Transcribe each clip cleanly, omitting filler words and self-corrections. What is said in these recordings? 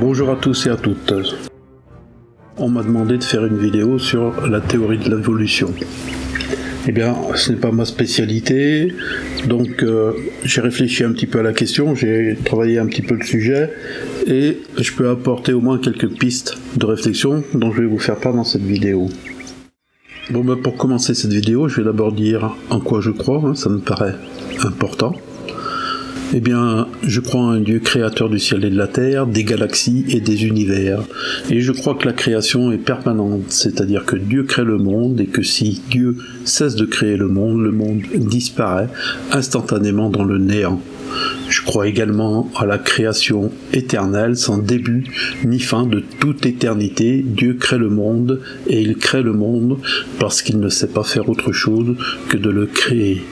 Bonjour à tous et à toutes. On m'a demandé de faire une vidéo sur la théorie de l'évolution. Eh bien, ce n'est pas ma spécialité, donc j'ai réfléchi un petit peu à la question, j'ai travaillé un petit peu le sujet, et je peux apporter au moins quelques pistes de réflexion dont je vais vous faire part dans cette vidéo. Bon, pour commencer cette vidéo, je vais d'abord dire en quoi je crois, ça me paraît important. Eh bien, je crois en un Dieu créateur du ciel et de la terre, des galaxies et des univers. Et je crois que la création est permanente, c'est-à-dire que Dieu crée le monde et que si Dieu cesse de créer le monde disparaît instantanément dans le néant. Je crois également à la création éternelle, sans début ni fin de toute éternité. Dieu crée le monde et il crée le monde parce qu'il ne sait pas faire autre chose que de le créer.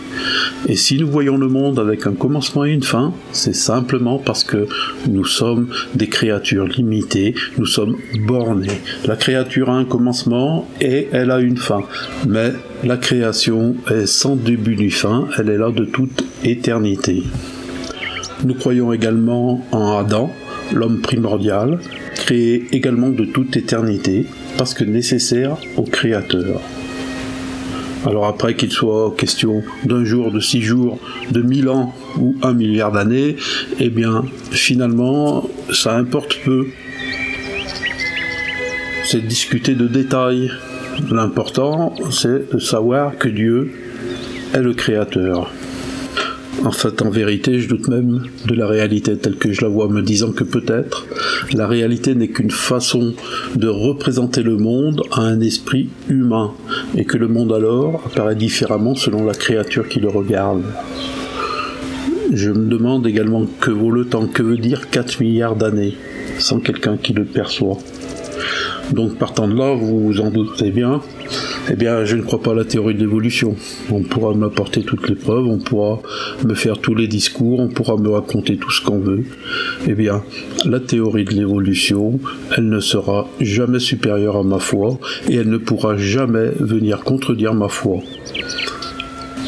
Et si nous voyons le monde avec un commencement et une fin, c'est simplement parce que nous sommes des créatures limitées, nous sommes bornés. La créature a un commencement et elle a une fin, mais la création est sans début ni fin, elle est là de toute éternité. Nous croyons également en Adam, l'homme primordial, créé également de toute éternité, parce que nécessaire au Créateur. Alors après qu'il soit question d'un jour, de 6 jours, de 1000 ans ou 1 milliard d'années, eh bien finalement ça importe peu. C'est discuter de détails. L'important c'est de savoir que Dieu est le Créateur. En fait, en vérité, je doute même de la réalité telle que je la vois, me disant que peut-être la réalité n'est qu'une façon de représenter le monde à un esprit humain, et que le monde alors apparaît différemment selon la créature qui le regarde. Je me demande également que vaut le temps, que veut dire 4 milliards d'années, sans quelqu'un qui le perçoit. Donc partant de là, vous vous en doutez bien, eh bien je ne crois pas à la théorie de l'évolution. On pourra m'apporter toutes les preuves, on pourra me faire tous les discours, on pourra me raconter tout ce qu'on veut. Eh bien, la théorie de l'évolution, elle ne sera jamais supérieure à ma foi, et elle ne pourra jamais venir contredire ma foi.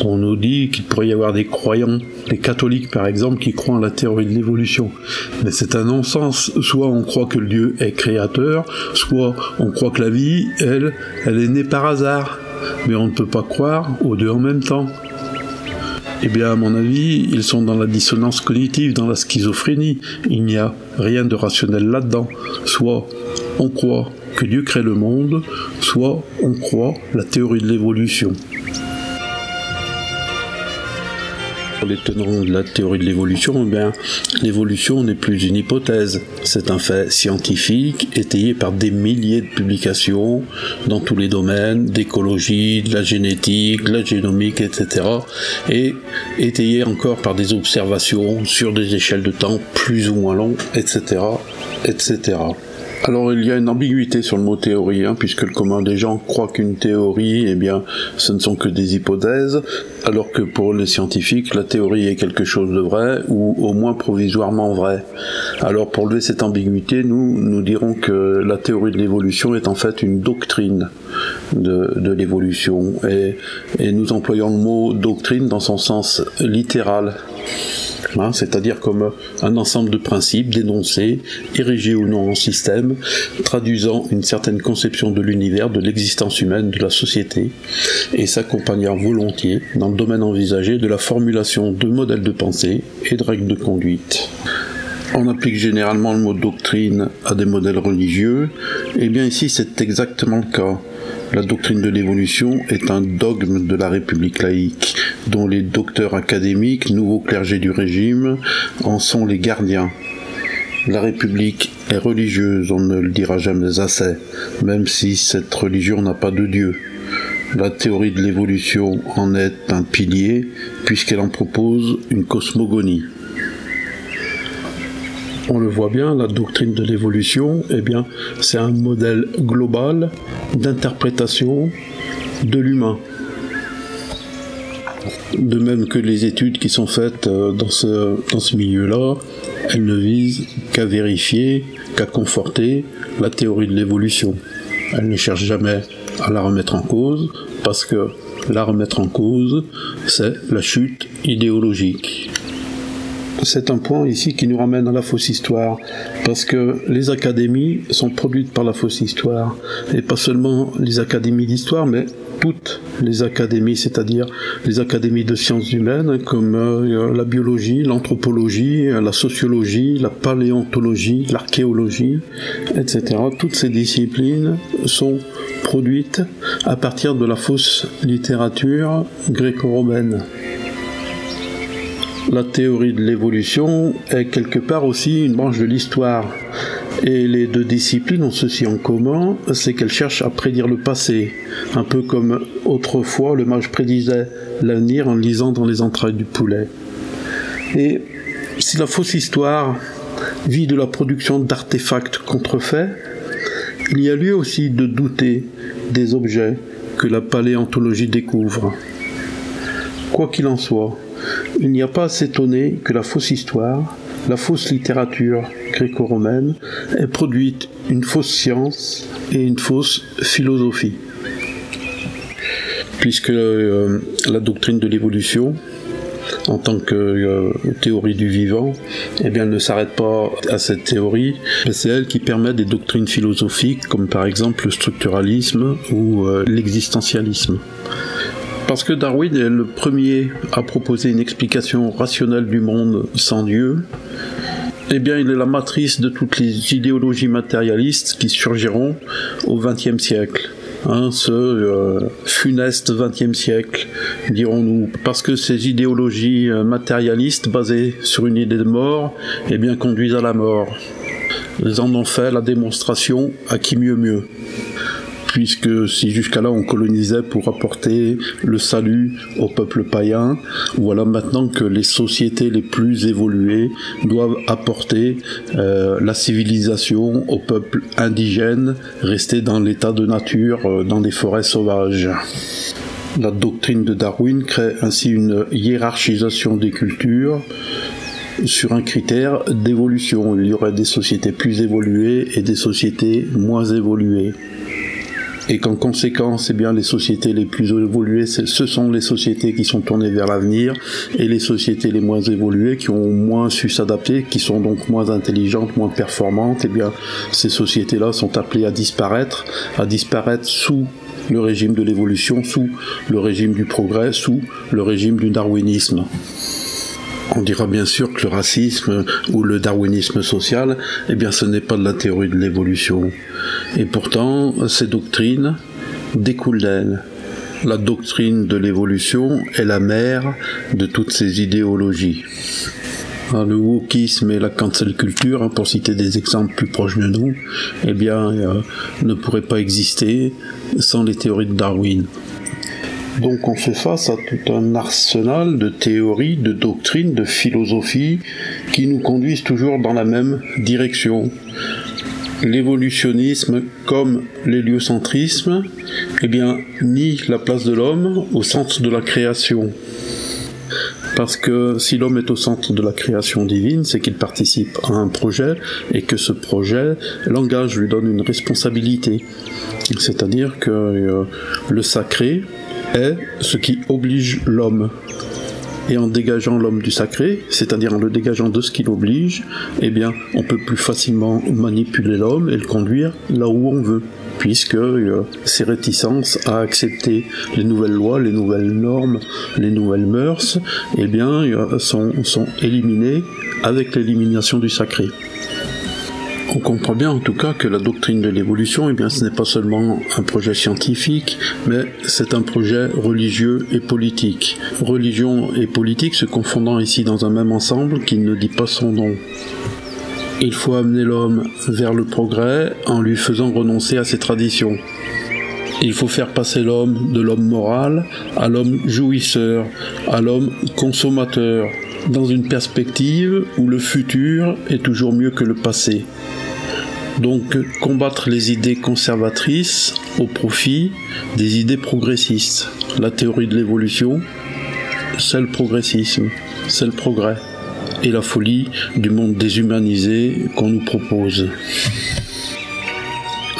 On nous dit qu'il pourrait y avoir des croyants, des catholiques par exemple, qui croient en la théorie de l'évolution. Mais c'est un non-sens. Soit on croit que le Dieu est créateur, soit on croit que la vie, elle est née par hasard. Mais on ne peut pas croire aux deux en même temps. Eh bien, à mon avis, ils sont dans la dissonance cognitive, dans la schizophrénie. Il n'y a rien de rationnel là-dedans. Soit on croit que Dieu crée le monde, soit on croit la théorie de l'évolution. Pour les tenants de la théorie de l'évolution, eh bien, l'évolution n'est plus une hypothèse, c'est un fait scientifique étayé par des milliers de publications dans tous les domaines, d'écologie, de la génétique, de la génomique, etc. et étayé encore par des observations sur des échelles de temps plus ou moins longues, etc., etc. Alors il y a une ambiguïté sur le mot théorie, puisque le commun des gens croit qu'une théorie, eh bien, ce ne sont que des hypothèses, alors que pour les scientifiques, la théorie est quelque chose de vrai, ou au moins provisoirement vrai. Alors pour lever cette ambiguïté, nous dirons que la théorie de l'évolution est en fait une doctrine de l'évolution, et nous employons le mot doctrine dans son sens littéral. C'est-à-dire comme un ensemble de principes d'énoncés, érigés ou non en système, traduisant une certaine conception de l'univers, de l'existence humaine, de la société, et s'accompagnant volontiers, dans le domaine envisagé, de la formulation de modèles de pensée et de règles de conduite. On applique généralement le mot doctrine à des modèles religieux, et bien ici c'est exactement le cas. La doctrine de l'évolution est un dogme de la République laïque, dont les docteurs académiques, nouveaux clergés du régime, en sont les gardiens. La République est religieuse, on ne le dira jamais assez, même si cette religion n'a pas de Dieu. La théorie de l'évolution en est un pilier, puisqu'elle en propose une cosmogonie. On le voit bien, la doctrine de l'évolution, eh bien, c'est un modèle global d'interprétation de l'humain. De même que les études qui sont faites dans ce milieu-là, elles ne visent qu'à vérifier, qu'à conforter la théorie de l'évolution. Elles ne cherchent jamais à la remettre en cause, parce que la remettre en cause, c'est la chute idéologique. C'est un point ici qui nous ramène à la fausse histoire, parce que les académies sont produites par la fausse histoire, et pas seulement les académies d'histoire, mais toutes les académies, c'est-à-dire les académies de sciences humaines, comme la biologie, l'anthropologie, la sociologie, la paléontologie, l'archéologie, etc. Toutes ces disciplines sont produites à partir de la fausse littérature gréco-romaine. La théorie de l'évolution est quelque part aussi une branche de l'histoire. Et les deux disciplines ont ceci en commun, c'est qu'elles cherchent à prédire le passé. Un peu comme autrefois le mage prédisait l'avenir en lisant dans les entrailles du poulet. Et si la fausse histoire vit de la production d'artefacts contrefaits, il y a lieu aussi de douter des objets que la paléontologie découvre. Quoi qu'il en soit, il n'y a pas à s'étonner que la fausse histoire, la fausse littérature gréco-romaine ait produit une fausse science et une fausse philosophie. Puisque la doctrine de l'évolution, en tant que théorie du vivant, eh bien, elle ne s'arrête pas à cette théorie, mais c'est elle qui permet des doctrines philosophiques, comme par exemple le structuralisme ou l'existentialisme. Parce que Darwin est le premier à proposer une explication rationnelle du monde sans Dieu, eh bien il est la matrice de toutes les idéologies matérialistes qui surgiront au XXe siècle. Ce funeste XXe siècle, dirons-nous, parce que ces idéologies matérialistes basées sur une idée de mort, eh bien conduisent à la mort. Ils en ont fait la démonstration à qui mieux. Puisque si jusqu'à là on colonisait pour apporter le salut au peuple païen, voilà maintenant que les sociétés les plus évoluées doivent apporter la civilisation au peuple indigène, resté dans l'état de nature, dans des forêts sauvages. La doctrine de Darwin crée ainsi une hiérarchisation des cultures sur un critère d'évolution. Il y aurait des sociétés plus évoluées et des sociétés moins évoluées. Et qu'en conséquence, eh bien, les sociétés les plus évoluées, ce sont les sociétés qui sont tournées vers l'avenir, et les sociétés les moins évoluées, qui ont moins su s'adapter, qui sont donc moins intelligentes, moins performantes, eh bien, ces sociétés-là sont appelées à disparaître sous le régime de l'évolution, sous le régime du progrès, sous le régime du darwinisme. On dira bien sûr que le racisme ou le darwinisme social, eh bien ce n'est pas de la théorie de l'évolution. Et pourtant, ces doctrines découlent d'elles. La doctrine de l'évolution est la mère de toutes ces idéologies. Le wokisme et la cancel culture, pour citer des exemples plus proches de nous, eh bien, ne pourraient pas exister sans les théories de Darwin. Donc on fait face à tout un arsenal de théories, de doctrines, de philosophies qui nous conduisent toujours dans la même direction. L'évolutionnisme comme l'héliocentrisme, eh bien, nie la place de l'homme au centre de la création. Parce que si l'homme est au centre de la création divine, c'est qu'il participe à un projet et que ce projet, l'engage, lui donne une responsabilité. C'est-à-dire que le sacré est ce qui oblige l'homme. Et en dégageant l'homme du sacré, c'est-à-dire en le dégageant de ce qui l'oblige, eh bien, on peut plus facilement manipuler l'homme et le conduire là où on veut, puisque ses réticences à accepter les nouvelles lois, les nouvelles normes, les nouvelles mœurs, eh bien, sont éliminées avec l'élimination du sacré. On comprend bien en tout cas que la doctrine de l'évolution, eh bien, ce n'est pas seulement un projet scientifique, mais c'est un projet religieux et politique. Religion et politique se confondant ici dans un même ensemble qui ne dit pas son nom. Il faut amener l'homme vers le progrès en lui faisant renoncer à ses traditions. Il faut faire passer l'homme de l'homme moral à l'homme jouisseur, à l'homme consommateur, dans une perspective où le futur est toujours mieux que le passé. Donc combattre les idées conservatrices au profit des idées progressistes. La théorie de l'évolution, c'est le progressisme, c'est le progrès et la folie du monde déshumanisé qu'on nous propose.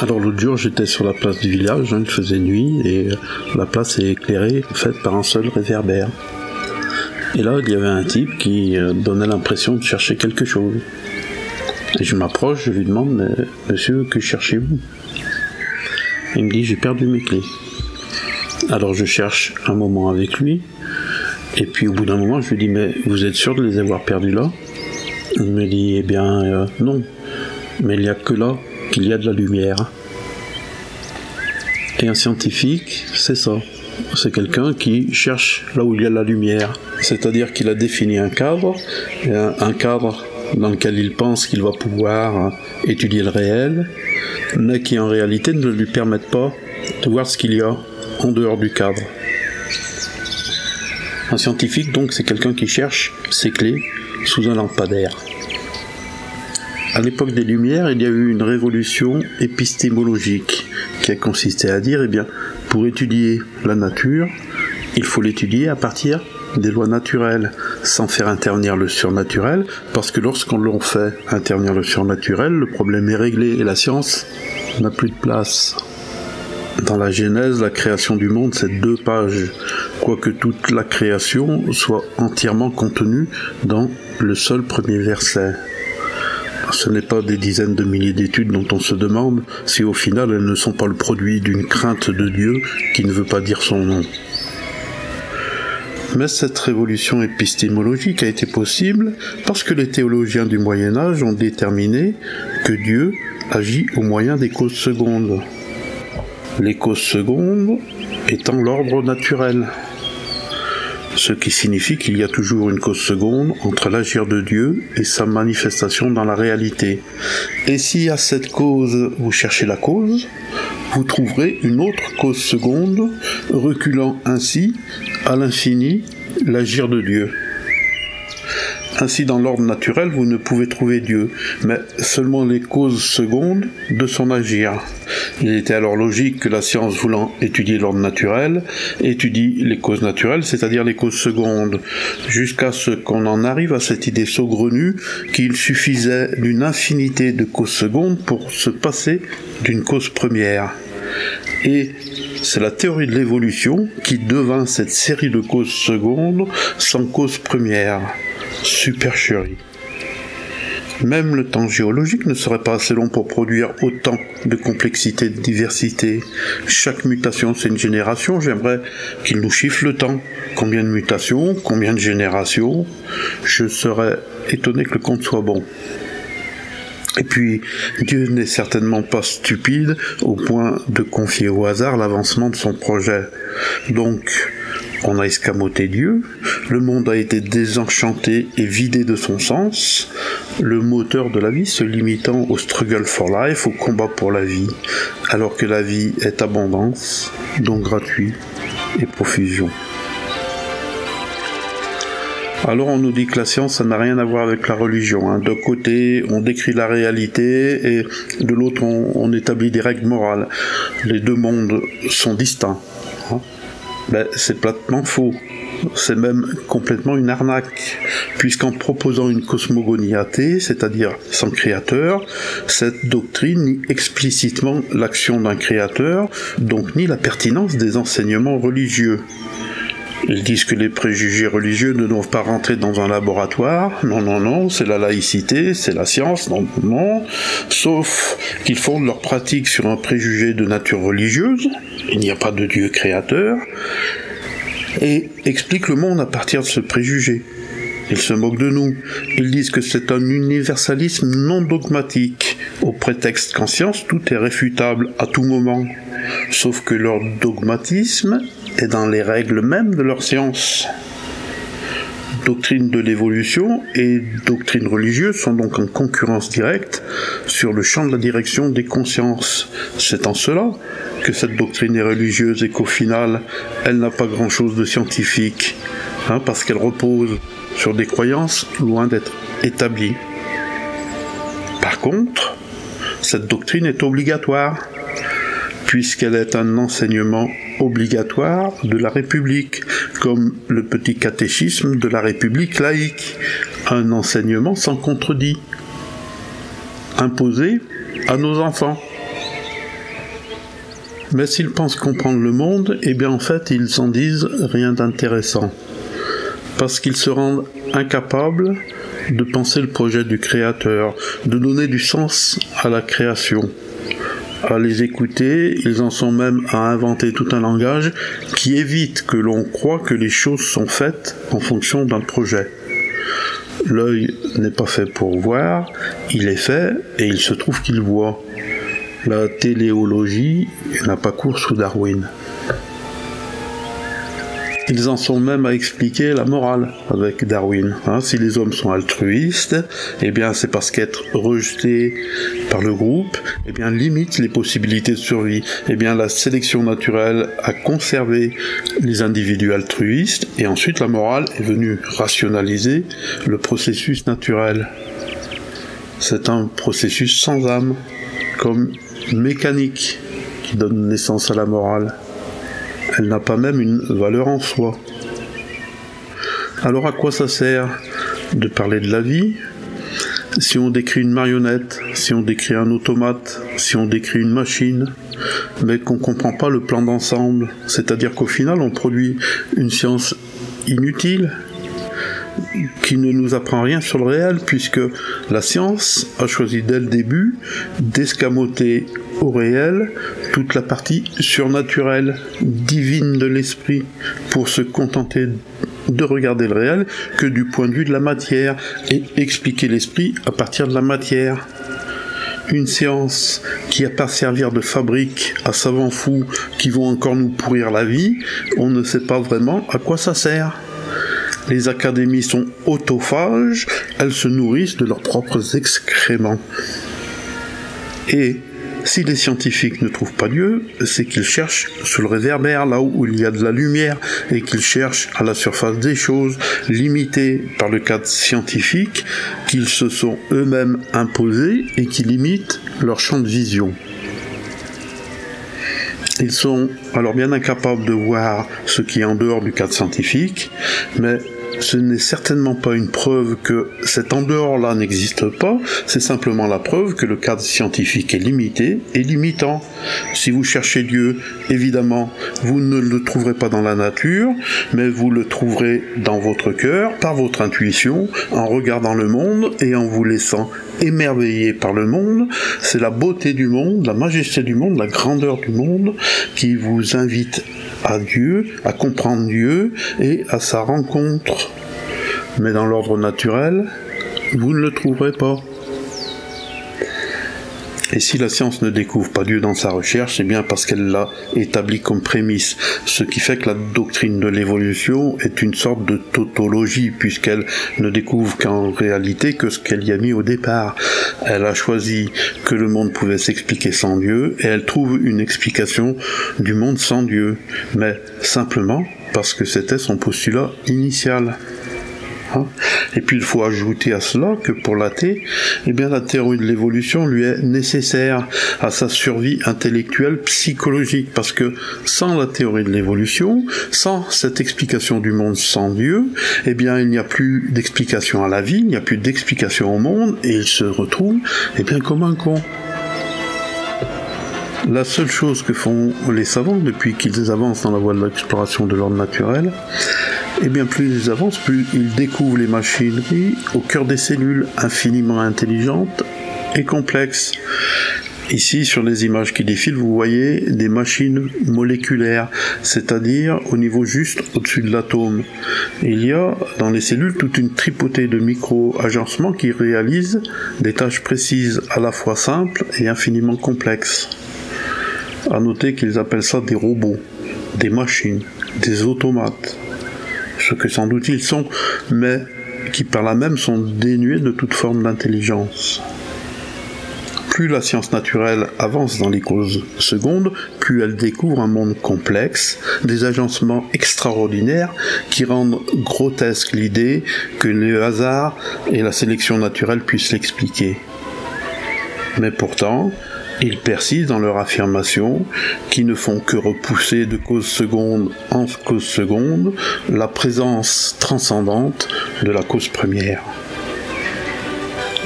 Alors l'autre jour j'étais sur la place du village, il faisait nuit et la place est éclairée en fait par un seul réverbère. Et là, il y avait un type qui donnait l'impression de chercher quelque chose. Et je m'approche, je lui demande, mais monsieur, que cherchez-vous? Il me dit, j'ai perdu mes clés. Alors je cherche un moment avec lui, et puis au bout d'un moment, je lui dis, mais vous êtes sûr de les avoir perdues là? Il me dit, eh bien, non, mais il n'y a que là qu'il y a de la lumière. Et un scientifique, c'est ça. C'est quelqu'un qui cherche là où il y a de la lumière. C'est-à-dire qu'il a défini un cadre dans lequel il pense qu'il va pouvoir étudier le réel, mais qui en réalité ne lui permettent pas de voir ce qu'il y a en dehors du cadre. Un scientifique, donc, c'est quelqu'un qui cherche ses clés sous un lampadaire. À l'époque des Lumières, il y a eu une révolution épistémologique qui a consisté à dire, eh bien, pour étudier la nature, il faut l'étudier à partir des lois naturelles, sans faire intervenir le surnaturel, parce que lorsqu'on l'on fait intervenir le surnaturel, le problème est réglé et la science n'a plus de place. Dans la Genèse, la création du monde, c'est 2 pages, quoique toute la création soit entièrement contenue dans le seul premier verset. Ce n'est pas des dizaines de milliers d'études dont on se demande si au final elles ne sont pas le produit d'une crainte de Dieu qui ne veut pas dire son nom. Mais cette révolution épistémologique a été possible parce que les théologiens du Moyen-Âge ont déterminé que Dieu agit au moyen des causes secondes. Les causes secondes étant l'ordre naturel. Ce qui signifie qu'il y a toujours une cause seconde entre l'agir de Dieu et sa manifestation dans la réalité. Et si à cette cause vous cherchez la cause, vous trouverez une autre cause seconde, reculant ainsi à l'infini l'agir de Dieu. Ainsi, dans l'ordre naturel, vous ne pouvez trouver Dieu, mais seulement les causes secondes de son agir. Il était alors logique que la science voulant étudier l'ordre naturel, étudie les causes naturelles, c'est-à-dire les causes secondes, jusqu'à ce qu'on en arrive à cette idée saugrenue qu'il suffisait d'une infinité de causes secondes pour se passer d'une cause première. Et c'est la théorie de l'évolution qui devint cette série de causes secondes sans cause première. Supercherie. Même le temps géologique ne serait pas assez long pour produire autant de complexité et de diversité. Chaque mutation, c'est une génération. J'aimerais qu'il nous chiffre le temps. Combien de mutations, combien de générations? Je serais étonné que le compte soit bon. Et puis, Dieu n'est certainement pas stupide au point de confier au hasard l'avancement de son projet. Donc, on a escamoté Dieu, le monde a été désenchanté et vidé de son sens, le moteur de la vie se limitant au struggle for life, au combat pour la vie, alors que la vie est abondance, donc gratuit et profusion. Alors on nous dit que la science, ça n'a rien à voir avec la religion. D'un côté, on décrit la réalité et de l'autre, on établit des règles morales. Les 2 mondes sont distincts. C'est platement faux. C'est même complètement une arnaque, puisqu'en proposant une cosmogonie athée, c'est-à-dire sans créateur, cette doctrine nie explicitement l'action d'un créateur, donc nie la pertinence des enseignements religieux. Ils disent que les préjugés religieux ne doivent pas rentrer dans un laboratoire. Non, non, non, c'est la laïcité, c'est la science, non, non. Sauf qu'ils fondent leur pratique sur un préjugé de nature religieuse. Il n'y a pas de Dieu créateur. Et expliquent le monde à partir de ce préjugé. Ils se moquent de nous. Ils disent que c'est un universalisme non dogmatique, au prétexte qu'en science, tout est réfutable à tout moment. Sauf que leur dogmatisme est dans les règles mêmes de leur science. Doctrine de l'évolution et doctrine religieuse sont donc en concurrence directe sur le champ de la direction des consciences. C'est en cela que cette doctrine est religieuse et qu'au final, elle n'a pas grand-chose de scientifique, parce qu'elle repose sur des croyances loin d'être établies. Par contre, cette doctrine est obligatoire, puisqu'elle est un enseignement obligatoire de la République, comme le petit catéchisme de la République laïque, un enseignement sans contredit, imposé à nos enfants. Mais s'ils pensent comprendre le monde, eh bien en fait ils en disent rien d'intéressant. parce qu'ils se rendent incapables de penser le projet du créateur, de donner du sens à la création. À les écouter, ils en sont même à inventer tout un langage qui évite que l'on croie que les choses sont faites en fonction d'un projet. L'œil n'est pas fait pour voir, il est fait et il se trouve qu'il voit. La téléologie n'a pas cours sous Darwin. Ils en sont même à expliquer la morale avec Darwin. Si les hommes sont altruistes, eh bien c'est parce qu'être rejeté par le groupe, eh bien limite les possibilités de survie. Eh bien la sélection naturelle a conservé les individus altruistes et ensuite la morale est venue rationaliser le processus naturel. C'est un processus sans âme, comme mécanique, qui donne naissance à la morale. Elle n'a pas même une valeur en soi. Alors à quoi ça sert de parler de la vie? Si on décrit une marionnette, si on décrit un automate, si on décrit une machine, mais qu'on ne comprend pas le plan d'ensemble, c'est-à-dire qu'au final on produit une science inutile, qui ne nous apprend rien sur le réel, puisque la science a choisi dès le début d'escamoter au réel toute la partie surnaturelle, divine de l'esprit, pour se contenter de regarder le réel que du point de vue de la matière, et expliquer l'esprit à partir de la matière. Une science qui a pas servir de fabrique à savants fous qui vont encore nous pourrir la vie, on ne sait pas vraiment à quoi ça sert. Les académies sont autophages, elles se nourrissent de leurs propres excréments. Et si les scientifiques ne trouvent pas Dieu, c'est qu'ils cherchent sous le réverbère, là où il y a de la lumière, et qu'ils cherchent à la surface des choses, limitées par le cadre scientifique, qu'ils se sont eux-mêmes imposés et qui limitent leur champ de vision. Ils sont alors bien incapables de voir ce qui est en dehors du cadre scientifique, mais ce n'est certainement pas une preuve que cet en dehors-là n'existe pas, c'est simplement la preuve que le cadre scientifique est limité et limitant. Si vous cherchez Dieu, évidemment, vous ne le trouverez pas dans la nature, mais vous le trouverez dans votre cœur, par votre intuition, en regardant le monde et en vous laissant émerveiller par le monde. C'est la beauté du monde, la majesté du monde, la grandeur du monde qui vous invite à Dieu, à comprendre Dieu et à sa rencontre. Mais dans l'ordre naturel, vous ne le trouverez pas. Et si la science ne découvre pas Dieu dans sa recherche, c'est bien parce qu'elle l'a établi comme prémisse, ce qui fait que la doctrine de l'évolution est une sorte de tautologie, puisqu'elle ne découvre qu'en réalité que ce qu'elle y a mis au départ. Elle a choisi que le monde pouvait s'expliquer sans Dieu, et elle trouve une explication du monde sans Dieu, mais simplement parce que c'était son postulat initial. Et puis il faut ajouter à cela que pour l'athée, eh bien la théorie de l'évolution lui est nécessaire à sa survie intellectuelle, psychologique, parce que sans la théorie de l'évolution, sans cette explication du monde sans Dieu, eh bien il n'y a plus d'explication à la vie, il n'y a plus d'explication au monde, et il se retrouve eh bien comme un con. La seule chose que font les savants depuis qu'ils avancent dans la voie de l'exploration de l'ordre naturel, et bien plus ils avancent, plus ils découvrent les machineries au cœur des cellules infiniment intelligentes et complexes. Ici, sur les images qui défilent, vous voyez des machines moléculaires, c'est-à-dire au niveau juste au-dessus de l'atome. Il y a dans les cellules toute une tripotée de micro-agencements qui réalisent des tâches précises, à la fois simples et infiniment complexes. À noter qu'ils appellent ça des robots, des machines, des automates. Ce que sans doute ils sont, mais qui par là même sont dénués de toute forme d'intelligence. Plus la science naturelle avance dans les causes secondes, plus elle découvre un monde complexe, des agencements extraordinaires qui rendent grotesque l'idée que le hasard et la sélection naturelle puissent l'expliquer. Mais pourtant, ils persistent dans leur affirmation qui ne font que repousser de cause seconde en cause seconde la présence transcendante de la cause première.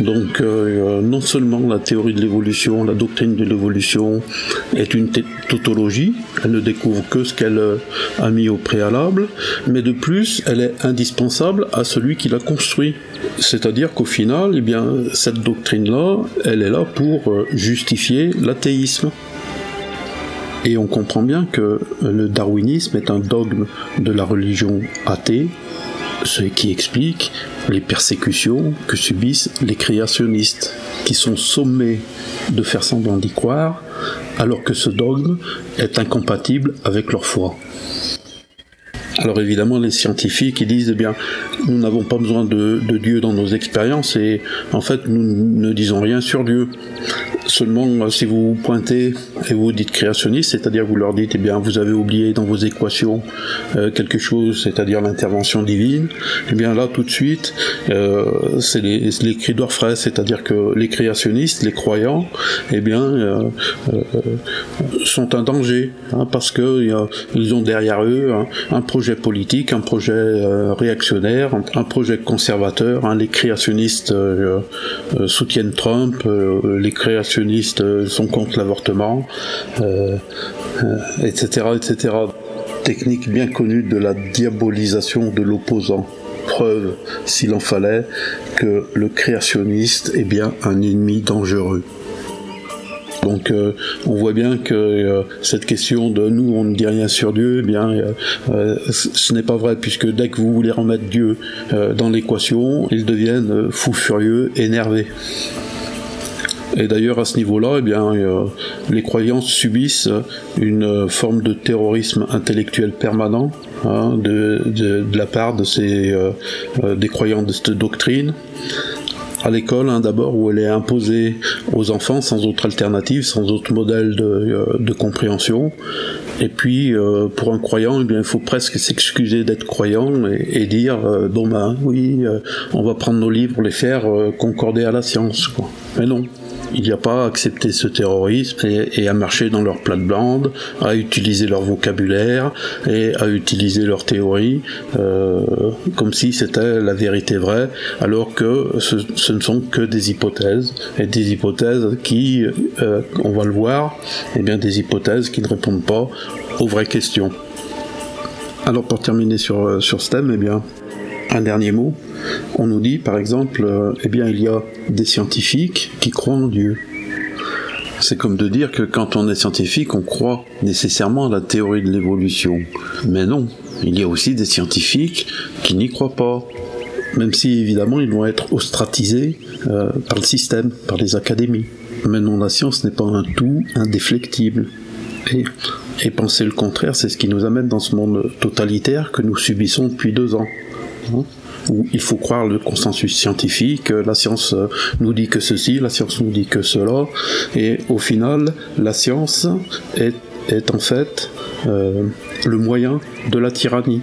Donc non seulement la théorie de l'évolution, la doctrine de l'évolution est une tautologie, elle ne découvre que ce qu'elle a mis au préalable, mais de plus elle est indispensable à celui qui l'a construit. C'est-à-dire qu'au final, eh bien, cette doctrine-là, elle est là pour justifier l'athéisme. Et on comprend bien que le darwinisme est un dogme de la religion athée, ce qui explique les persécutions que subissent les créationnistes, qui sont sommés de faire semblant d'y croire, alors que ce dogme est incompatible avec leur foi. Alors évidemment, les scientifiques, ils disent, eh bien, nous n'avons pas besoin de Dieu dans nos expériences, et en fait, nous ne disons rien sur Dieu. Seulement, si vous pointez et vous dites créationniste, c'est-à-dire vous leur dites, eh bien, vous avez oublié dans vos équations quelque chose, c'est-à-dire l'intervention divine, eh bien là, tout de suite, c'est les cris d'orfraie, c'est-à-dire que les créationnistes, les croyants, eh bien, sont un danger, hein, parce que ils ont derrière eux un projet politique, un projet réactionnaire, un projet conservateur, hein. Les créationnistes soutiennent Trump, les créationnistes sont contre l'avortement, etc., etc. Technique bien connue de la diabolisation de l'opposant. Preuve, s'il en fallait, que le créationniste est bien un ennemi dangereux. Donc on voit bien que cette question de nous on ne dit rien sur Dieu, eh bien ce n'est pas vrai, puisque dès que vous voulez remettre Dieu dans l'équation, ils deviennent fous furieux, énervés. Et d'ailleurs à ce niveau-là, eh bien les croyants subissent une forme de terrorisme intellectuel permanent, hein, de la part de des croyants de cette doctrine. À l'école, hein, d'abord, où elle est imposée aux enfants sans autre alternative, sans autre modèle de compréhension. Et puis, pour un croyant, eh bien, il faut presque s'excuser d'être croyant et dire bon ben oui, on va prendre nos livres, les faire concorder à la science, quoi. Mais non. Il n'y a pas à accepter ce terrorisme et à marcher dans leur plate-bande, à utiliser leur vocabulaire et à utiliser leur théorie comme si c'était la vérité vraie, alors que ce ne sont que des hypothèses, et des hypothèses qui, on va le voir, eh bien des hypothèses qui ne répondent pas aux vraies questions. Alors pour terminer sur ce thème, eh bien, un dernier mot. On nous dit, par exemple, eh bien, il y a des scientifiques qui croient en Dieu. C'est comme de dire que quand on est scientifique, on croit nécessairement à la théorie de l'évolution. Mais non, il y a aussi des scientifiques qui n'y croient pas. Même si, évidemment, ils vont être ostracisés par le système, par les académies. Mais non, la science n'est pas un tout indéflectible. Et penser le contraire, c'est ce qui nous amène dans ce monde totalitaire que nous subissons depuis 2 ans. Où il faut croire le consensus scientifique, la science nous dit que ceci, la science nous dit que cela, et au final, la science est en fait le moyen de la tyrannie,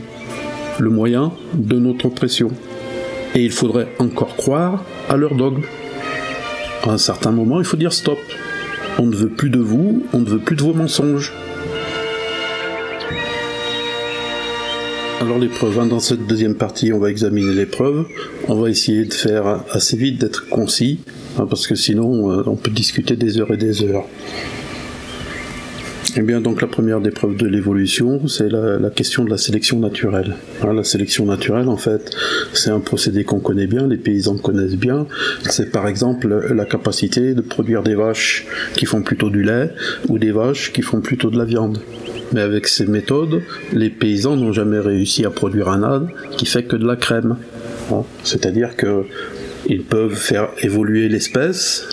le moyen de notre oppression. Et il faudrait encore croire à leur dogme. À un certain moment, il faut dire stop. On ne veut plus de vous, on ne veut plus de vos mensonges. Alors les preuves, hein, dans cette deuxième partie, on va examiner les preuves. On va essayer de faire assez vite, d'être concis, hein, parce que sinon on peut discuter des heures et des heures. Eh bien, donc la première des preuves de l'évolution, c'est la question de la sélection naturelle. Hein, la sélection naturelle, en fait, c'est un procédé qu'on connaît bien, les paysans connaissent bien. C'est par exemple la capacité de produire des vaches qui font plutôt du lait ou des vaches qui font plutôt de la viande. Mais avec ces méthodes, les paysans n'ont jamais réussi à produire un âne qui fait que de la crème. Hein, c'est-à-dire qu'ils peuvent faire évoluer l'espèce,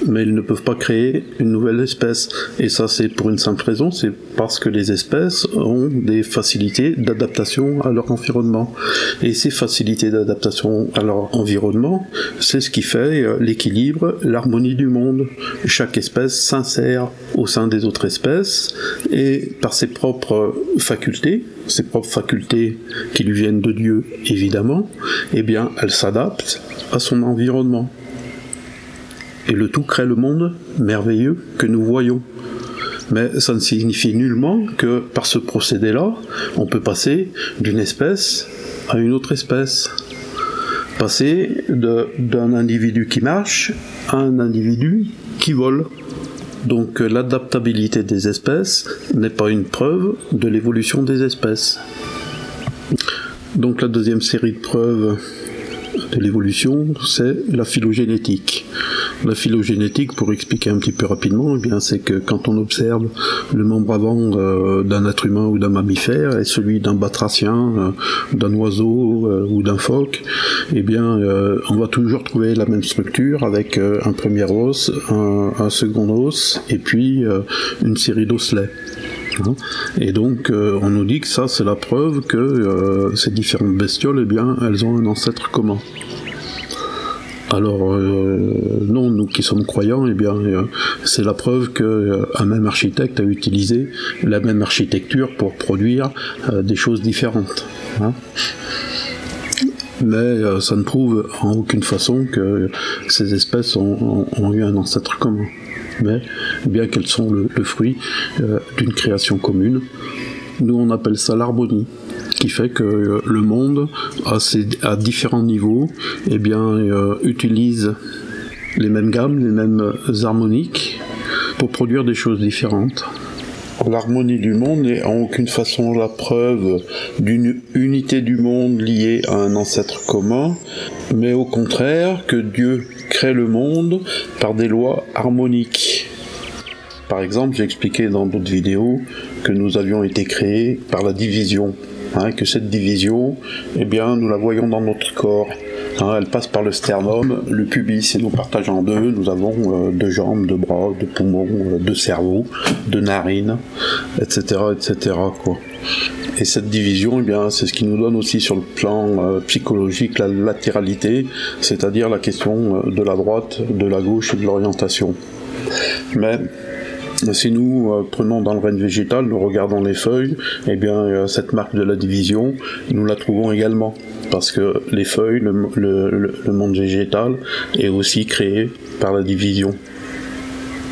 mais ils ne peuvent pas créer une nouvelle espèce. Et ça, c'est pour une simple raison, c'est parce que les espèces ont des facilités d'adaptation à leur environnement. Et ces facilités d'adaptation à leur environnement, c'est ce qui fait l'équilibre, l'harmonie du monde. Chaque espèce s'insère au sein des autres espèces, et par ses propres facultés qui lui viennent de Dieu, évidemment, eh bien, elle s'adapte à son environnement. Et le tout crée le monde merveilleux que nous voyons. Mais ça ne signifie nullement que par ce procédé-là, on peut passer d'une espèce à une autre espèce. passer d'un individu qui marche à un individu qui vole. Donc l'adaptabilité des espèces n'est pas une preuve de l'évolution des espèces. Donc la deuxième série de preuves de l'évolution, c'est la phylogénétique. La phylogénétique, pour expliquer un petit peu rapidement, eh bien, c'est que quand on observe le membre avant d'un être humain ou d'un mammifère et celui d'un batracien, d'un oiseau ou d'un phoque, eh bien, on va toujours trouver la même structure avec un premier os, un second os et puis une série d'osselets. Et donc on nous dit que ça c'est la preuve que ces différentes bestioles, eh bien, elles ont un ancêtre commun. Alors non, nous qui sommes croyants, eh bien, c'est la preuve qu'un même architecte a utilisé la même architecture pour produire des choses différentes. Mais ça ne prouve en aucune façon que ces espèces ont eu un ancêtre commun. Mais bien qu'elles sont le fruit d'une création commune, nous on appelle ça l'harmonie, qui fait que le monde, à différents niveaux, eh bien, utilise les mêmes gammes, les mêmes harmoniques, pour produire des choses différentes. L'harmonie du monde n'est en aucune façon la preuve d'une unité du monde liée à un ancêtre commun, mais au contraire que Dieu crée le monde par des lois harmoniques. Par exemple, j'ai expliqué dans d'autres vidéos que nous avions été créés par la division, que cette division, eh bien, nous la voyons dans notre corps. Elle passe par le sternum, le pubis, et nous partageons en deux. Nous avons 2 jambes, 2 bras, 2 poumons, 2 cerveaux, 2 narines, etc., etc., quoi. Et cette division, eh bien, c'est ce qui nous donne aussi sur le plan psychologique la latéralité, c'est-à-dire la question de la droite, de la gauche et de l'orientation. Mais si nous prenons dans le règne végétal, nous regardons les feuilles, eh bien, cette marque de la division, nous la trouvons également. Parce que les feuilles, le monde végétal, est aussi créé par la division.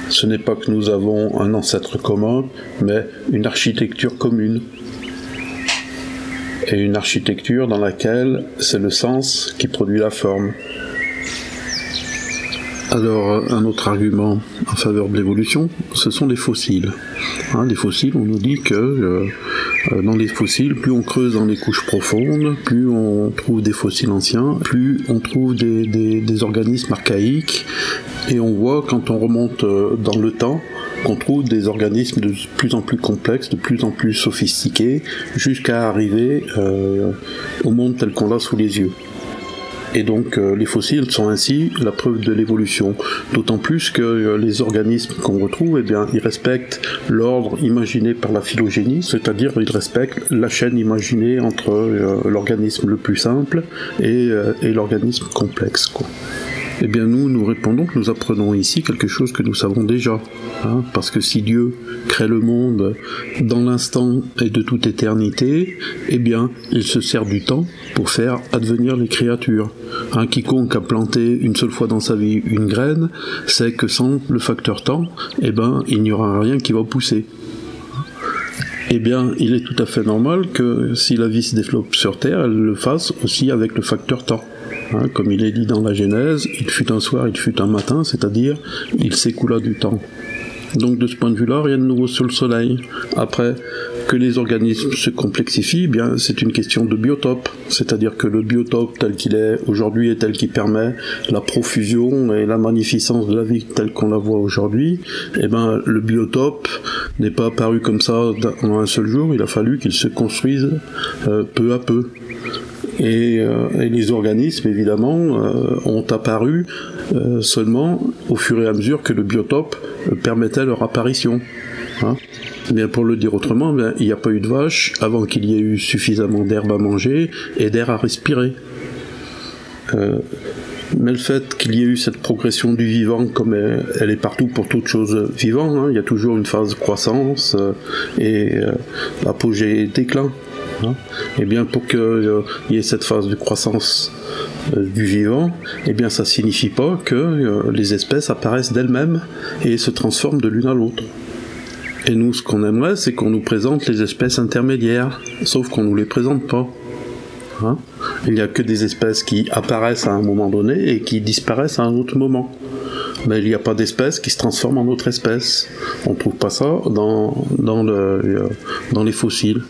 Ce n'est pas que nous avons un ancêtre commun, mais une architecture commune. Et une architecture dans laquelle c'est le sens qui produit la forme. Alors, un autre argument en faveur de l'évolution, ce sont les fossiles. Les fossiles, on nous dit que dans les fossiles, plus on creuse dans les couches profondes, plus on trouve des fossiles anciens, plus on trouve des organismes archaïques, et on voit quand on remonte dans le temps, qu'on trouve des organismes de plus en plus complexes, de plus en plus sophistiqués, jusqu'à arriver au monde tel qu'on l'a sous les yeux. Et donc les fossiles sont ainsi la preuve de l'évolution, d'autant plus que les organismes qu'on retrouve, eh bien, ils respectent l'ordre imaginé par la phylogénie, c'est-à-dire ils respectent la chaîne imaginée entre l'organisme le plus simple et l'organisme complexe, quoi. Eh bien nous répondons que nous apprenons ici quelque chose que nous savons déjà, parce que si Dieu crée le monde dans l'instant et de toute éternité, eh bien il se sert du temps pour faire advenir les créatures. Quiconque a planté une seule fois dans sa vie une graine sait que sans le facteur temps, eh ben il n'y aura rien qui va pousser. Eh bien, il est tout à fait normal que si la vie se développe sur Terre, elle le fasse aussi avec le facteur temps. Comme il est dit dans la Genèse, il fut un soir, il fut un matin, c'est-à-dire il s'écoula du temps. Donc de ce point de vue-là, rien de nouveau sur le soleil. Après, que les organismes se complexifient, eh bien c'est une question de biotope, c'est-à-dire que le biotope tel qu'il est aujourd'hui et tel qu'il permet la profusion et la magnificence de la vie telle qu'on la voit aujourd'hui, eh ben le biotope n'est pas apparu comme ça en un seul jour, il a fallu qu'il se construise peu à peu. Et les organismes, évidemment, ont apparu seulement au fur et à mesure que le biotope permettait leur apparition. Mais pour le dire autrement, il n'y a pas eu de vache avant qu'il y ait eu suffisamment d'herbe à manger et d'air à respirer. Mais le fait qu'il y ait eu cette progression du vivant, comme elle est partout pour toute chose vivante, il y a toujours une phase de croissance et apogée et déclin. Et bien pour qu'il y ait cette phase de croissance du vivant, eh bien ça signifie pas que les espèces apparaissent d'elles-mêmes et se transforment de l'une à l'autre. Et nous, ce qu'on aimerait, c'est qu'on nous présente les espèces intermédiaires, sauf qu'on nous les présente pas. Hein. Il n'y a que des espèces qui apparaissent à un moment donné et qui disparaissent à un autre moment. Mais il n'y a pas d'espèces qui se transforment en autre espèce. On ne trouve pas ça dans les fossiles.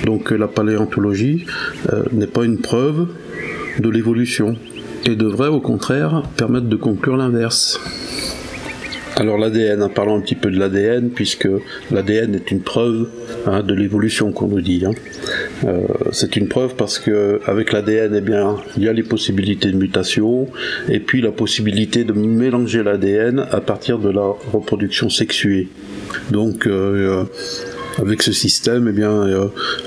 Donc la paléontologie n'est pas une preuve de l'évolution et devrait au contraire permettre de conclure l'inverse. Alors l'ADN, parlons un petit peu de l'ADN, puisque l'ADN est une preuve de l'évolution qu'on nous dit. C'est une preuve parce que avec l'ADN, eh bien, il y a les possibilités de mutation et puis la possibilité de mélanger l'ADN à partir de la reproduction sexuée. Donc avec ce système, eh bien,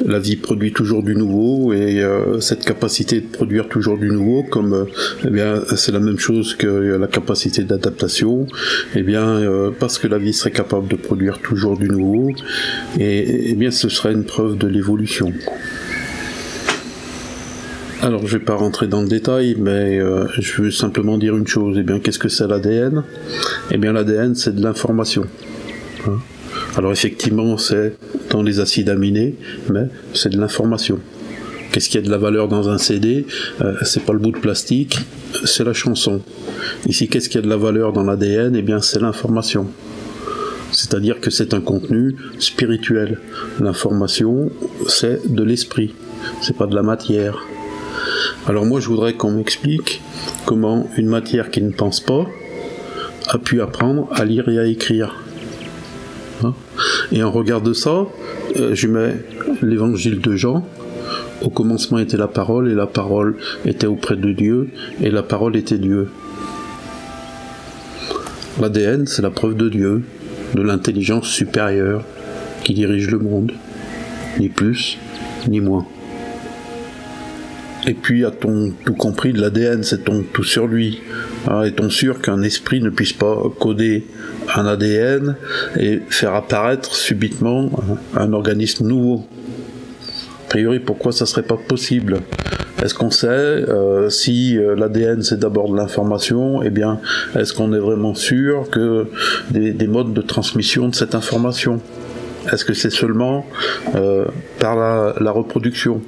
la vie produit toujours du nouveau et cette capacité de produire toujours du nouveau, comme eh bien, c'est la même chose que la capacité d'adaptation, eh bien, parce que la vie serait capable de produire toujours du nouveau, et eh bien, ce serait une preuve de l'évolution. Alors, je ne vais pas rentrer dans le détail, mais je veux simplement dire une chose. Eh bien, qu'est-ce que c'est l'ADN ? Eh bien, l'ADN, c'est de l'information. Alors effectivement, c'est dans les acides aminés, mais c'est de l'information. Qu'est-ce qu'il y a de la valeur dans un CD ? C'est pas le bout de plastique, c'est la chanson. Ici, qu'est-ce qu'il y a de la valeur dans l'ADN ? Eh bien, c'est l'information. C'est-à-dire que c'est un contenu spirituel. L'information, c'est de l'esprit, c'est pas de la matière. Alors moi, je voudrais qu'on m'explique comment une matière qui ne pense pas a pu apprendre à lire et à écrire. Et en regard de ça, je mets l'évangile de Jean. Au commencement était la parole, et la parole était auprès de Dieu, et la parole était Dieu. L'ADN, c'est la preuve de Dieu, de l'intelligence supérieure qui dirige le monde. Ni plus, ni moins. Et puis, a-t-on tout compris de l'ADN, sait-on tout sur lui ? Est-on sûr qu'un esprit ne puisse pas coder un ADN et faire apparaître subitement un organisme nouveau ? A priori, pourquoi ça serait pas possible ? Est-ce qu'on sait si l'ADN c'est d'abord de l'information ? Eh bien, est-ce qu'on est vraiment sûr que des modes de transmission de cette information ? Est-ce que c'est seulement par la reproduction ?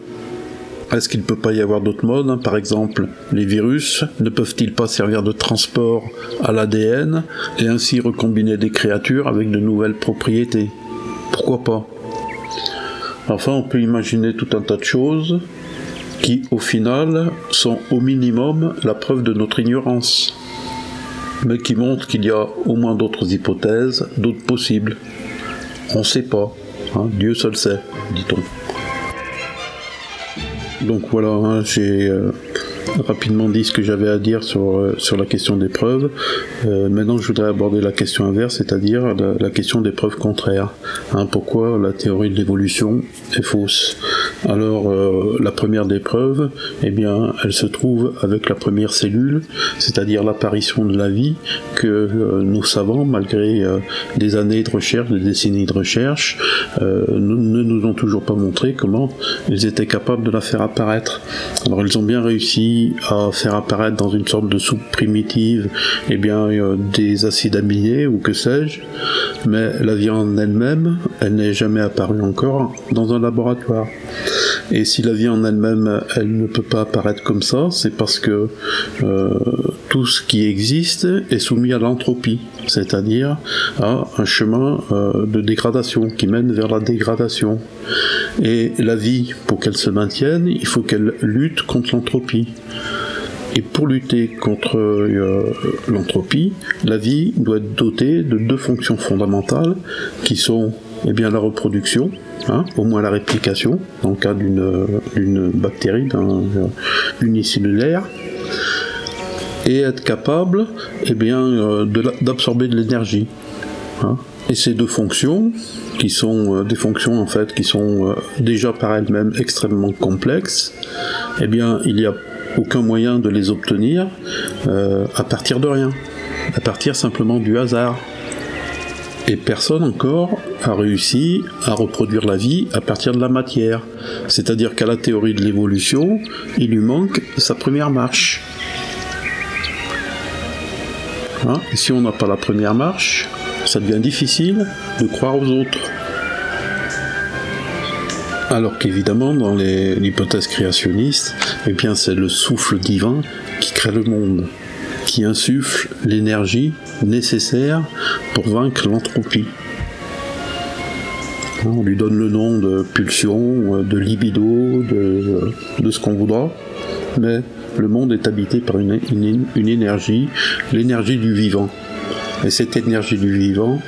Est-ce qu'il ne peut pas y avoir d'autres modes ? Par exemple, les virus ne peuvent-ils pas servir de transport à l'ADN et ainsi recombiner des créatures avec de nouvelles propriétés ? Pourquoi pas ? Enfin, on peut imaginer tout un tas de choses qui, au final, sont au minimum la preuve de notre ignorance, mais qui montrent qu'il y a au moins d'autres hypothèses, d'autres possibles. On ne sait pas. Dieu seul sait, dit-on. Donc voilà, j'ai rapidement dit ce que j'avais à dire sur la question des preuves. Maintenant, je voudrais aborder la question inverse, c'est-à-dire la question des preuves contraires. Pourquoi la théorie de l'évolution est fausse ? Alors, la première des preuves, eh bien, elle se trouve avec la première cellule, c'est-à-dire l'apparition de la vie que nos savants, malgré des années de recherche, des décennies de recherche, ne nous ont toujours pas montré comment ils étaient capables de la faire apparaître. Alors, ils ont bien réussi à faire apparaître dans une sorte de soupe primitive, eh bien, des acides aminés ou que sais-je, mais la vie en elle-même, elle n'est jamais apparue encore dans un laboratoire. Et si la vie en elle-même, elle ne peut pas apparaître comme ça, c'est parce que tout ce qui existe est soumis à l'entropie, c'est-à-dire à un chemin de dégradation qui mène vers la dégradation. Et la vie, pour qu'elle se maintienne, il faut qu'elle lutte contre l'entropie. Et pour lutter contre l'entropie, la vie doit être dotée de deux fonctions fondamentales qui sont eh bien, la reproduction, au moins la réplication, dans le cas d'une bactérie, unicellulaire, et être capable eh bien, d'absorber de l'énergie. Et ces deux fonctions, qui sont des fonctions en fait qui sont déjà par elles-mêmes extrêmement complexes, eh bien, il n'y a aucun moyen de les obtenir à partir de rien, à partir simplement du hasard. Et personne encore a réussi à reproduire la vie à partir de la matière. C'est-à-dire qu'à la théorie de l'évolution, il lui manque sa première marche. Et si on n'a pas la première marche, ça devient difficile de croire aux autres. Alors qu'évidemment, dans l'hypothèse créationniste, eh bien, c'est le souffle divin qui crée le monde, qui insuffle l'énergie nécessaire pour vaincre l'entropie. On lui donne le nom de pulsion, de libido, de ce qu'on voudra, mais le monde est habité par une énergie, l'énergie du vivant. Et cette énergie du vivant,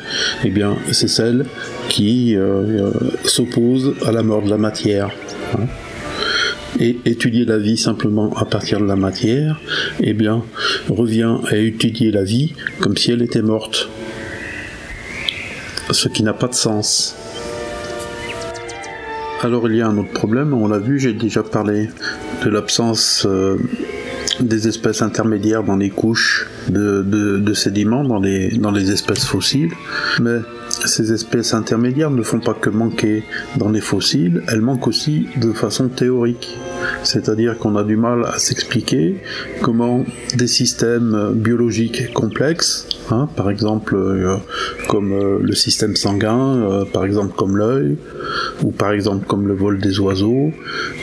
eh bien, c'est celle qui s'oppose à la mort de la matière. Et étudier la vie simplement à partir de la matière, eh bien, revient à étudier la vie comme si elle était morte. Ce qui n'a pas de sens. Alors il y a un autre problème, on l'a vu, j'ai déjà parlé de l'absence des espèces intermédiaires dans les couches de sédiments, dans les espèces fossiles, mais ces espèces intermédiaires ne font pas que manquer dans les fossiles, elles manquent aussi de façon théorique. C'est-à-dire qu'on a du mal à s'expliquer comment des systèmes biologiques complexes, par exemple comme le système sanguin, par exemple comme l'œil, ou par exemple comme le vol des oiseaux,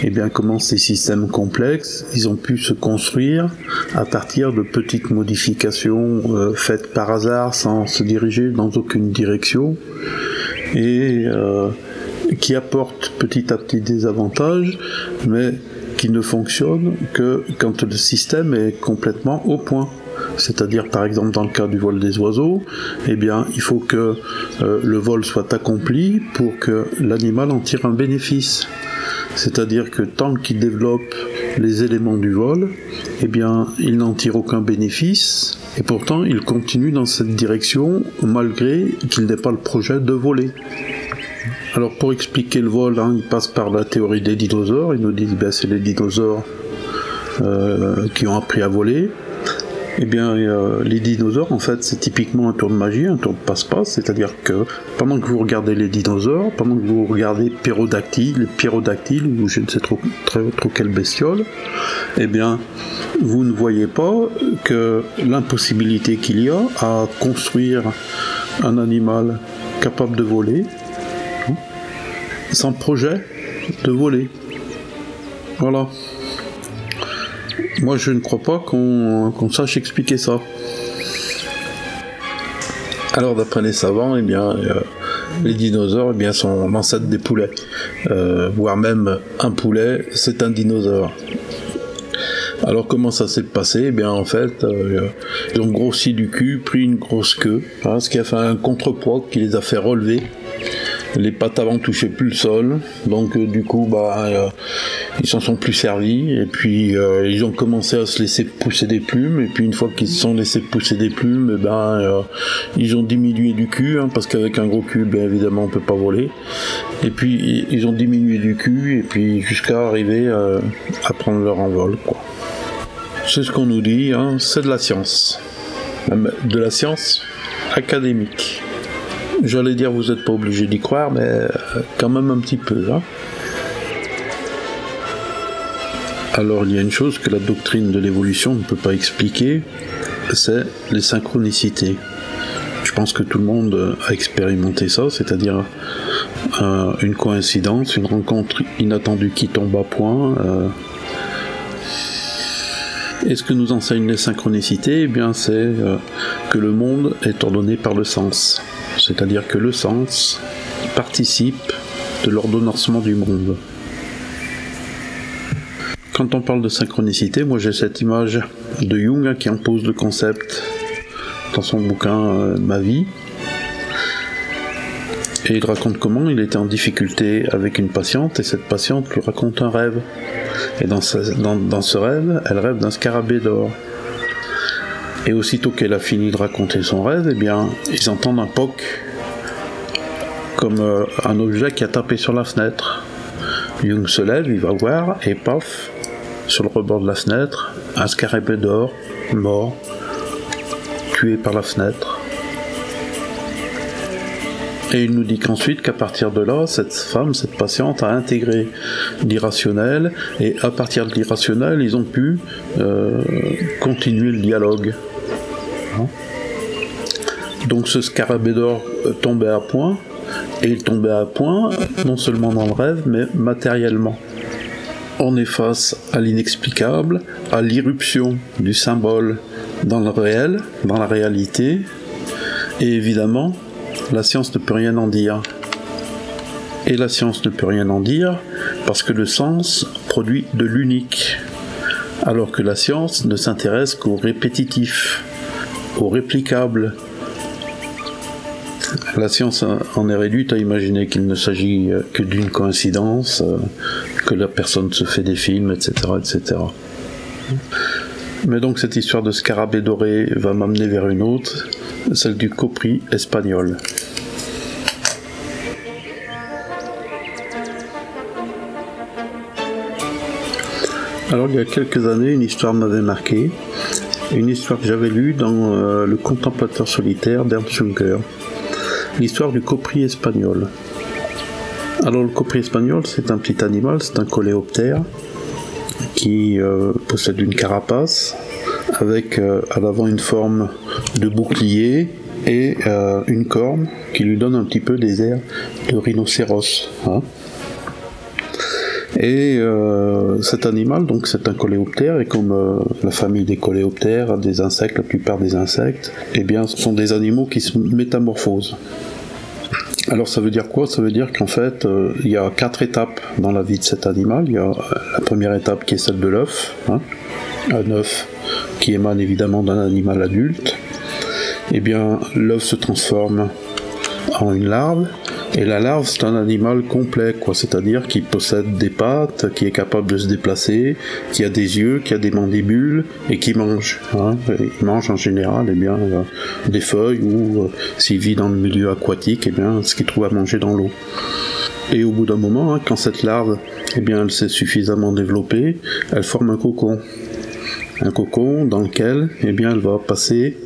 et bien comment ces systèmes complexes, ils ont pu se construire à partir de petites modifications faites par hasard sans se diriger dans aucune direction, et qui apportent petit à petit des avantages, mais qui ne fonctionnent que quand le système est complètement au point. C'est-à-dire, par exemple, dans le cas du vol des oiseaux, eh bien, il faut que le vol soit accompli pour que l'animal en tire un bénéfice. C'est-à-dire que tant qu'il développe les éléments du vol, eh bien, il n'en tire aucun bénéfice, et pourtant, il continue dans cette direction, malgré qu'il n'ait pas le projet de voler. Alors pour expliquer le vol, il passe par la théorie des dinosaures. Ils nous disent que c'est les dinosaures qui ont appris à voler. Eh bien, les dinosaures, en fait, c'est typiquement un tour de magie, un tour de passe-passe, c'est-à-dire que pendant que vous regardez les dinosaures, pendant que vous regardez Pyrodactyle, ou je ne sais trop quelle bestiole, eh bien, vous ne voyez pas que l'impossibilité qu'il y a à construire un animal capable de voler, sans projet de voler. Voilà. Moi, je ne crois pas qu'on sache expliquer ça. Alors, d'après les savants, eh bien, les dinosaures, eh bien, sont l'ancêtre des poulets. Voire même un poulet, c'est un dinosaure. Alors, comment ça s'est passé ? Eh bien, en fait, ils ont grossi du cul, pris une grosse queue, ce qui a fait un contrepoids qui les a fait relever. Les pattes avant touchaient plus le sol, donc du coup ils s'en sont plus servis, et puis ils ont commencé à se laisser pousser des plumes, et puis une fois qu'ils se sont laissés pousser des plumes, ils ont diminué du cul, parce qu'avec un gros cul, bien évidemment on peut pas voler, et puis ils ont diminué du cul, et puis jusqu'à arriver à prendre leur envol, quoi. C'est ce qu'on nous dit, c'est de la science, même de la science académique. J'allais dire, vous n'êtes pas obligé d'y croire, mais quand même un petit peu. Alors, il y a une chose que la doctrine de l'évolution ne peut pas expliquer, c'est les synchronicités. Je pense que tout le monde a expérimenté ça, c'est-à-dire une coïncidence, une rencontre inattendue qui tombe à point. Et ce que nous enseignent les synchronicités, eh bien, c'est que le monde est ordonné par le sens. C'est-à-dire que le sens participe de l'ordonnancement du monde. Quand on parle de synchronicité, moi j'ai cette image de Jung qui en pose le concept dans son bouquin Ma vie. Et il raconte comment il était en difficulté avec une patiente, et cette patiente lui raconte un rêve. Et dans ce rêve, elle rêve d'un scarabée d'or. Et aussitôt qu'elle a fini de raconter son rêve, eh bien, ils entendent un poc, comme un objet qui a tapé sur la fenêtre. Jung se lève, il va voir, et paf, sur le rebord de la fenêtre, un scarabée d'or, mort, tué par la fenêtre. Et il nous dit qu'ensuite, qu'à partir de là, cette femme, cette patiente, a intégré l'irrationnel, et à partir de l'irrationnel, ils ont pu continuer le dialogue. Donc ce scarabée d'or tombait à point, et il tombait à point, non seulement dans le rêve, mais matériellement. On est face à l'inexplicable, à l'irruption du symbole dans le réel, dans la réalité, et évidemment, la science ne peut rien en dire. Et la science ne peut rien en dire parce que le sens produit de l'unique, alors que la science ne s'intéresse qu'au répétitif, au réplicable. La science en est réduite à imaginer qu'il ne s'agit que d'une coïncidence, que la personne se fait des films, etc., etc. Mais donc cette histoire de scarabée doré va m'amener vers une autre, celle du copri espagnol. Alors il y a quelques années, une histoire m'avait marqué, une histoire que j'avais lue dans Le Contemplateur solitaire d'Ernst Junger, l'histoire du copri espagnol. Alors le copri espagnol, c'est un petit animal, c'est un coléoptère qui possède une carapace avec à l'avant une forme de bouclier et une corne qui lui donne un petit peu des airs de rhinocéros. Hein. Et cet animal, donc c'est un coléoptère, et comme la famille des coléoptères, des insectes, la plupart des insectes, eh bien ce sont des animaux qui se métamorphosent. Alors ça veut dire quoi? Ça veut dire qu'en fait, il y a 4 étapes dans la vie de cet animal. Il y a la première étape qui est celle de l'œuf, hein, un œuf qui émane évidemment d'un animal adulte. Eh bien, l'œuf se transforme en une larve, et la larve c'est un animal complet, quoi, c'est-à-dire qui possède des pattes, qui est capable de se déplacer, qui a des yeux, qui a des mandibules et qui mange. Hein. Il mange en général des feuilles ou s'il vit dans le milieu aquatique, ce qu'il trouve à manger dans l'eau. Et au bout d'un moment, quand cette larve elle s'est suffisamment développée, elle forme un cocon. Un cocon dans lequel elle va passer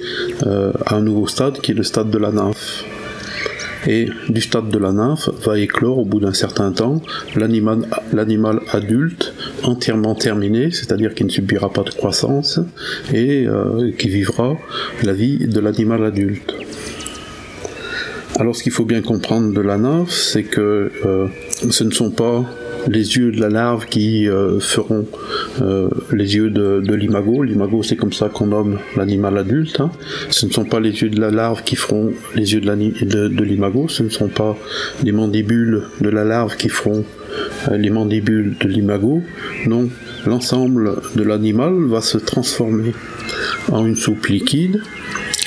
à un nouveau stade qui est le stade de la nymphe. Et du stade de la nymphe va éclore au bout d'un certain temps l'animal adulte entièrement terminé, c'est-à-dire qui ne subira pas de croissance et qui vivra la vie de l'animal adulte. Alors ce qu'il faut bien comprendre de la nymphe, c'est que ce ne sont pas les yeux de la larve qui feront les yeux de l'imago. L'imago, c'est comme ça qu'on nomme l'animal adulte. Hein. Ce ne sont pas les yeux de la larve qui feront les yeux de l'imago. Ce ne sont pas les mandibules de la larve qui feront les mandibules de l'imago. Non, l'ensemble de l'animal va se transformer en une soupe liquide.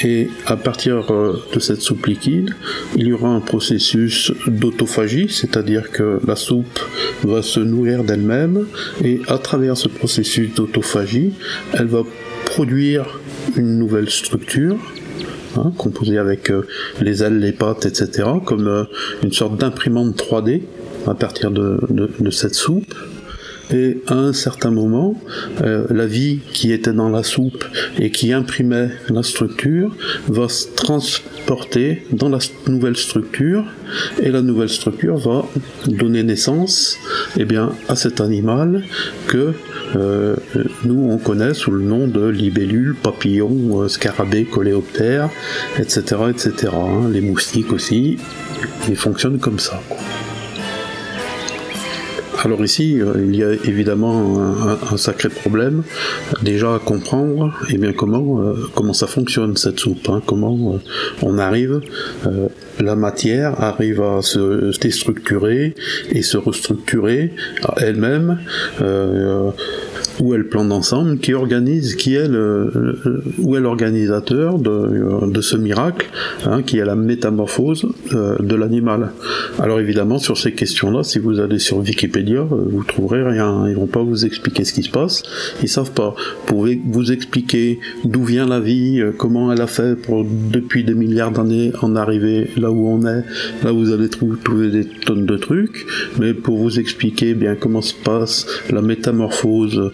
Et à partir de cette soupe liquide, il y aura un processus d'autophagie, c'est-à-dire que la soupe va se nourrir d'elle-même, et à travers ce processus d'autophagie, elle va produire une nouvelle structure, composée avec les ailes, les pattes, etc., comme une sorte d'imprimante 3D à partir de cette soupe. Et à un certain moment, la vie qui était dans la soupe et qui imprimait la structure va se transporter dans la nouvelle structure, et la nouvelle structure va donner naissance à cet animal que nous on connaît sous le nom de libellule, papillon, scarabée, coléoptère, etc. etc. Les moustiques aussi, ils fonctionnent comme ça, quoi. Alors ici, il y a évidemment un sacré problème, déjà à comprendre comment ça fonctionne cette soupe, comment on arrive, la matière arrive à se déstructurer et se restructurer à elle-même, où est le plan d'ensemble, qui est où est l'organisateur de ce miracle, qui est la métamorphose de l'animal. Alors évidemment, sur ces questions-là, si vous allez sur Wikipédia, vous trouverez rien. Ils vont pas vous expliquer ce qui se passe. Ils savent pas. Vous pouvez vous expliquer d'où vient la vie, comment elle a fait pour depuis des milliards d'années en arriver là où on est. Là, vous allez trouver des tonnes de trucs. Mais pour vous expliquer comment se passe la métamorphose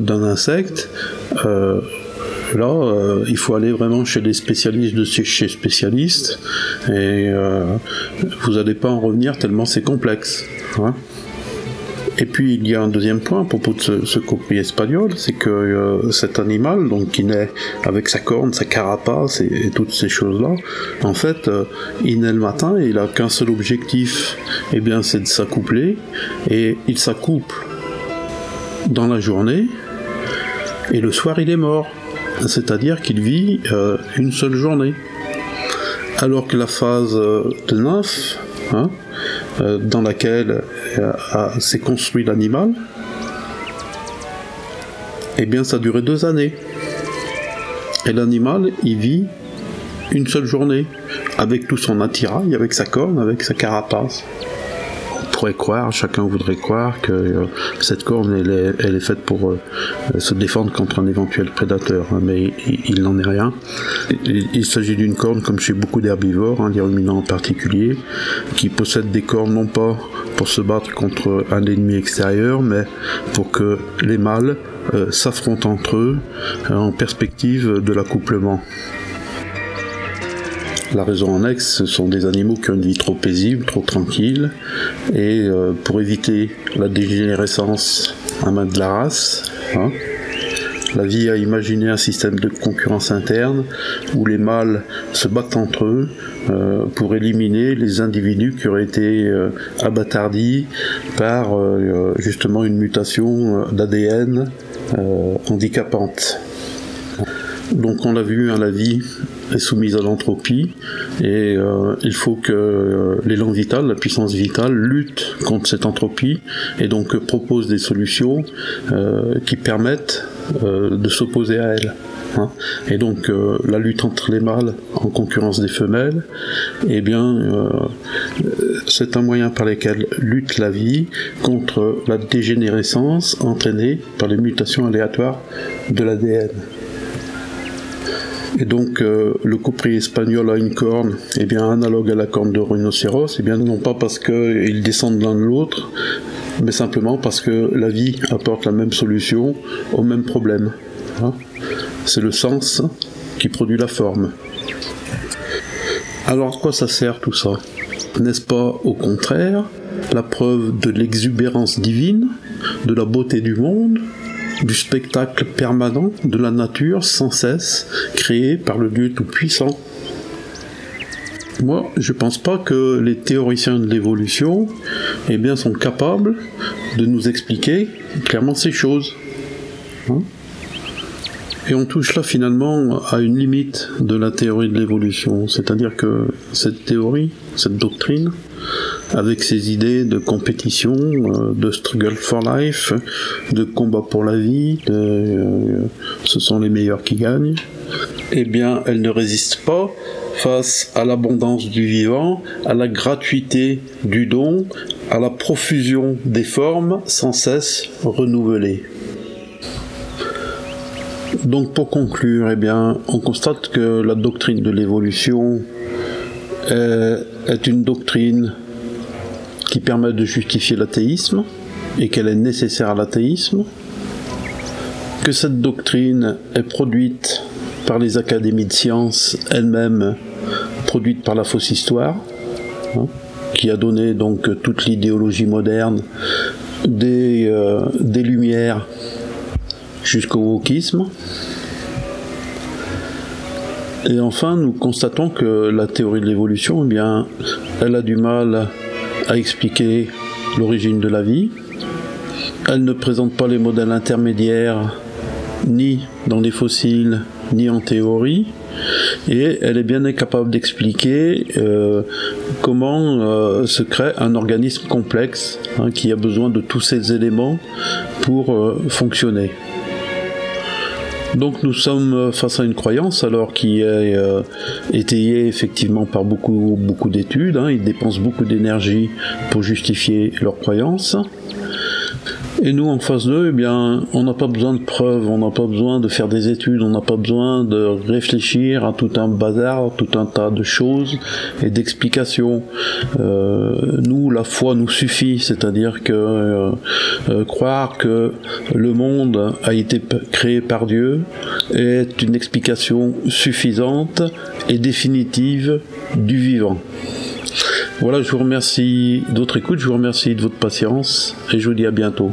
d'un insecte, il faut aller vraiment chez des spécialistes de chez spécialistes, et vous n'allez pas en revenir tellement c'est complexe. Et puis il y a un deuxième point à propos de ce copri espagnol, c'est que cet animal, donc qui naît avec sa corne, sa carapace et toutes ces choses-là, en fait, il naît le matin et il n'a qu'un seul objectif, eh bien c'est de s'accoupler, et il s'accouple dans la journée, et le soir il est mort. C'est-à-dire qu'il vit une seule journée. Alors que la phase de nymphe, dans laquelle s'est construit l'animal, eh bien ça a duré 2 années. Et l'animal, il vit une seule journée, avec tout son attirail, avec sa corne, avec sa carapace. On pourrait croire, chacun voudrait croire que cette corne elle est faite pour se défendre contre un éventuel prédateur, mais il n'en est rien. Il s'agit d'une corne comme chez beaucoup d'herbivores, les ruminants en particulier, qui possèdent des cornes non pas pour se battre contre un ennemi extérieur, mais pour que les mâles s'affrontent entre eux en perspective de l'accouplement. La raison annexe, ce sont des animaux qui ont une vie trop paisible, trop tranquille, et pour éviter la dégénérescence à main de la race, la vie a imaginé un système de concurrence interne où les mâles se battent entre eux pour éliminer les individus qui auraient été abattardis par justement une mutation d'ADN handicapante. Donc on l'a vu, la vie est soumise à l'entropie et il faut que l'élan vital, la puissance vitale lutte contre cette entropie et donc propose des solutions qui permettent de s'opposer à elle. Et donc la lutte entre les mâles en concurrence des femelles, eh bien c'est un moyen par lequel lutte la vie contre la dégénérescence entraînée par les mutations aléatoires de l'ADN. Et donc le copri espagnol a une corne, eh bien analogue à la corne de rhinocéros, eh bien non pas parce qu'ils descendent l'un de l'autre, mais simplement parce que la vie apporte la même solution au même problème. C'est le sens qui produit la forme. Alors à quoi ça sert tout ça? N'est-ce pas au contraire la preuve de l'exubérance divine, de la beauté du monde, du spectacle permanent de la nature sans cesse créé par le Dieu Tout-Puissant? Moi, je pense pas que les théoriciens de l'évolution eh bien, sont capables de nous expliquer clairement ces choses. Et on touche là finalement à une limite de la théorie de l'évolution, c'est-à-dire que cette théorie, cette doctrine, avec ses idées de compétition, de struggle for life, de combat pour la vie, ce sont les meilleurs qui gagnent, eh bien elle ne résiste pas face à l'abondance du vivant, à la gratuité du don, à la profusion des formes sans cesse renouvelées. Donc pour conclure, eh bien, on constate que la doctrine de l'évolution est une doctrine qui permet de justifier l'athéisme et qu'elle est nécessaire à l'athéisme, que cette doctrine est produite par les académies de sciences elles-mêmes, produite par la fausse histoire, qui a donné donc toute l'idéologie moderne des Lumières jusqu'au wokisme. Et enfin, nous constatons que la théorie de l'évolution, eh bien, elle a du mal à expliquer l'origine de la vie. Elle ne présente pas les modèles intermédiaires, ni dans les fossiles, ni en théorie. Et elle est bien incapable d'expliquer comment se crée un organisme complexe qui a besoin de tous ces éléments pour fonctionner. Donc nous sommes face à une croyance alors qui est étayée effectivement par beaucoup d'études. Ils dépensent beaucoup d'énergie pour justifier leur croyance. Et nous, en face d'eux, eh bien, on n'a pas besoin de preuves, on n'a pas besoin de faire des études, on n'a pas besoin de réfléchir à tout un bazar, tout un tas de choses et d'explications. Nous, la foi nous suffit, c'est-à-dire que croire que le monde a été créé par Dieu est une explication suffisante et définitive du vivant. Voilà, je vous remercie de votre écoute, je vous remercie de votre patience et je vous dis à bientôt.